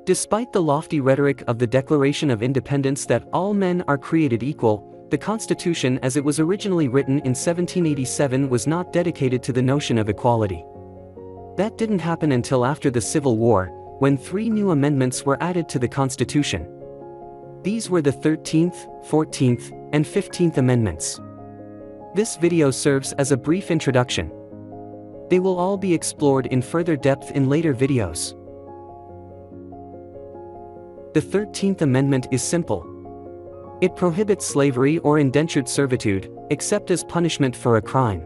Despite the lofty rhetoric of the Declaration of Independence that all men are created equal, the Constitution as it was originally written in 1787 was not dedicated to the notion of equality. That didn't happen until after the Civil War, when 3 new amendments were added to the Constitution. These were the 13th, 14th, and 15th Amendments. This video serves as a brief introduction. They will all be explored in further depth in later videos. The 13th Amendment is simple. It prohibits slavery or indentured servitude, except as punishment for a crime.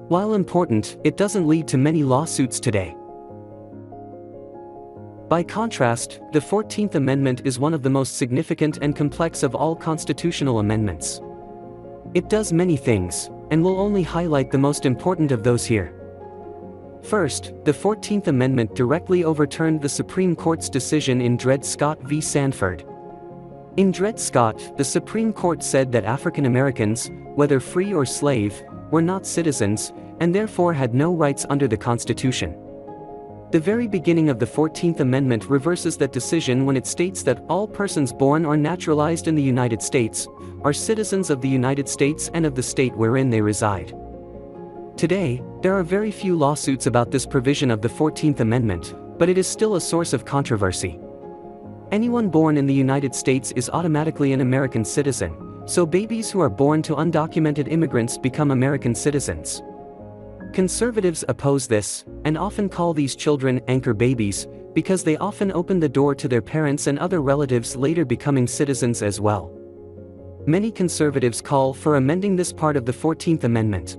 While important, it doesn't lead to many lawsuits today. By contrast, the 14th Amendment is one of the most significant and complex of all constitutional amendments. It does many things, and will only highlight the most important of those here. First, the 14th Amendment directly overturned the Supreme Court's decision in Dred Scott v. Sandford. In Dred Scott, the Supreme Court said that African Americans, whether free or slave, were not citizens, and therefore had no rights under the Constitution. The very beginning of the 14th Amendment reverses that decision when it states that all persons born or naturalized in the United States are citizens of the United States and of the state wherein they reside. Today, there are very few lawsuits about this provision of the 14th Amendment, but it is still a source of controversy. Anyone born in the United States is automatically an American citizen, so babies who are born to undocumented immigrants become American citizens. Conservatives oppose this, and often call these children anchor babies, because they often open the door to their parents and other relatives later becoming citizens as well. Many conservatives call for amending this part of the 14th Amendment.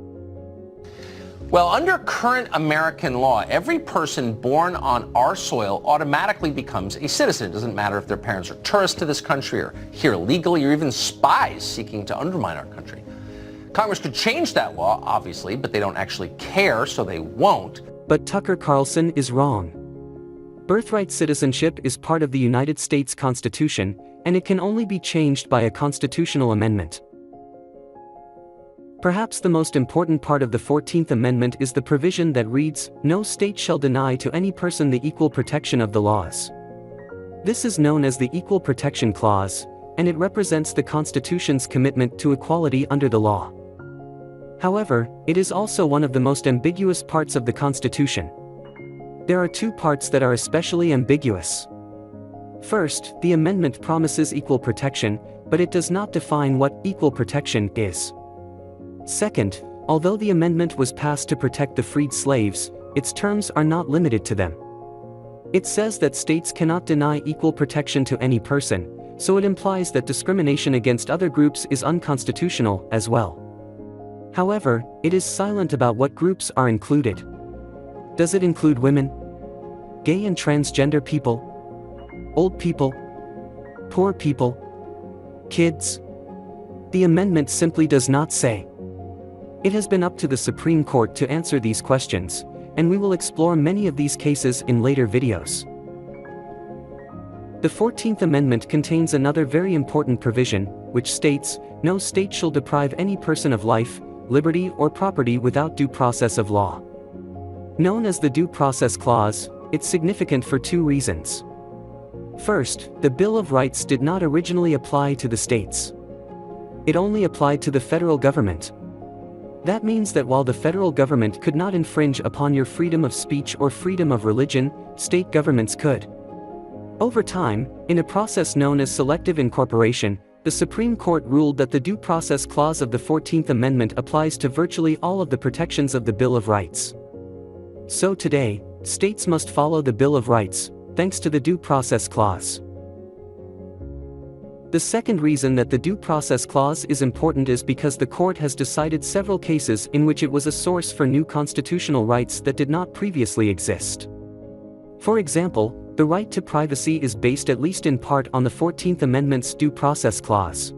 Well, under current American law, every person born on our soil automatically becomes a citizen. It doesn't matter if their parents are tourists to this country or here illegally or even spies seeking to undermine our country. Congress could change that law, obviously, but they don't actually care, so they won't. But Tucker Carlson is wrong. Birthright citizenship is part of the United States Constitution, and it can only be changed by a constitutional amendment. Perhaps the most important part of the 14th Amendment is the provision that reads, "No state shall deny to any person the equal protection of the laws." This is known as the Equal Protection Clause, and it represents the Constitution's commitment to equality under the law. However, it is also one of the most ambiguous parts of the Constitution. There are 2 parts that are especially ambiguous. First, the amendment promises equal protection, but it does not define what equal protection is. Second, although the amendment was passed to protect the freed slaves, its terms are not limited to them. It says that states cannot deny equal protection to any person, so it implies that discrimination against other groups is unconstitutional as well. However, it is silent about what groups are included. Does it include women? Gay and transgender people? Old people? Poor people? Kids? The amendment simply does not say. It has been up to the Supreme Court to answer these questions, and we will explore many of these cases in later videos. The 14th Amendment contains another very important provision, which states, "No state shall deprive any person of life, liberty or property without due process of law." Known as the Due Process Clause, it's significant for 2 reasons. First, the Bill of Rights did not originally apply to the states. It only applied to the federal government. That means that while the federal government could not infringe upon your freedom of speech or freedom of religion, state governments could. Over time, in a process known as selective incorporation, the Supreme Court ruled that the Due Process Clause of the 14th Amendment applies to virtually all of the protections of the Bill of Rights. So today, states must follow the Bill of Rights, thanks to the Due Process Clause. The second reason that the Due Process Clause is important is because the court has decided several cases in which it was a source for new constitutional rights that did not previously exist. For example, the right to privacy is based at least in part on the 14th Amendment's Due Process Clause.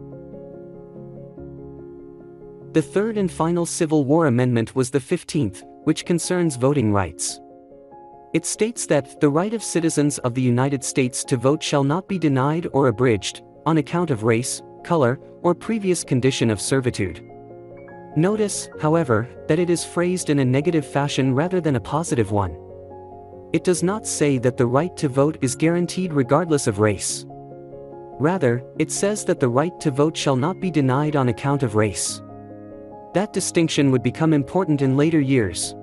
The third and final Civil War Amendment was the 15th, which concerns voting rights. It states that the right of citizens of the United States to vote shall not be denied or abridged, on account of race, color, or previous condition of servitude. Notice, however, that it is phrased in a negative fashion rather than a positive one. It does not say that the right to vote is guaranteed regardless of race. Rather, it says that the right to vote shall not be denied on account of race. That distinction would become important in later years.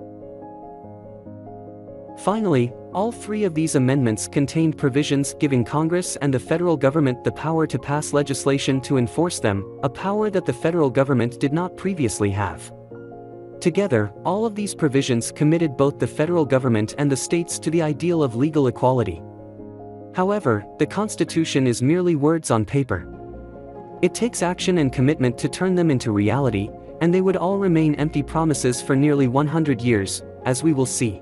Finally, all three of these amendments contained provisions giving Congress and the federal government the power to pass legislation to enforce them, a power that the federal government did not previously have. Together, all of these provisions committed both the federal government and the states to the ideal of legal equality. However, the Constitution is merely words on paper. It takes action and commitment to turn them into reality, and they would all remain empty promises for nearly 100 years, as we will see.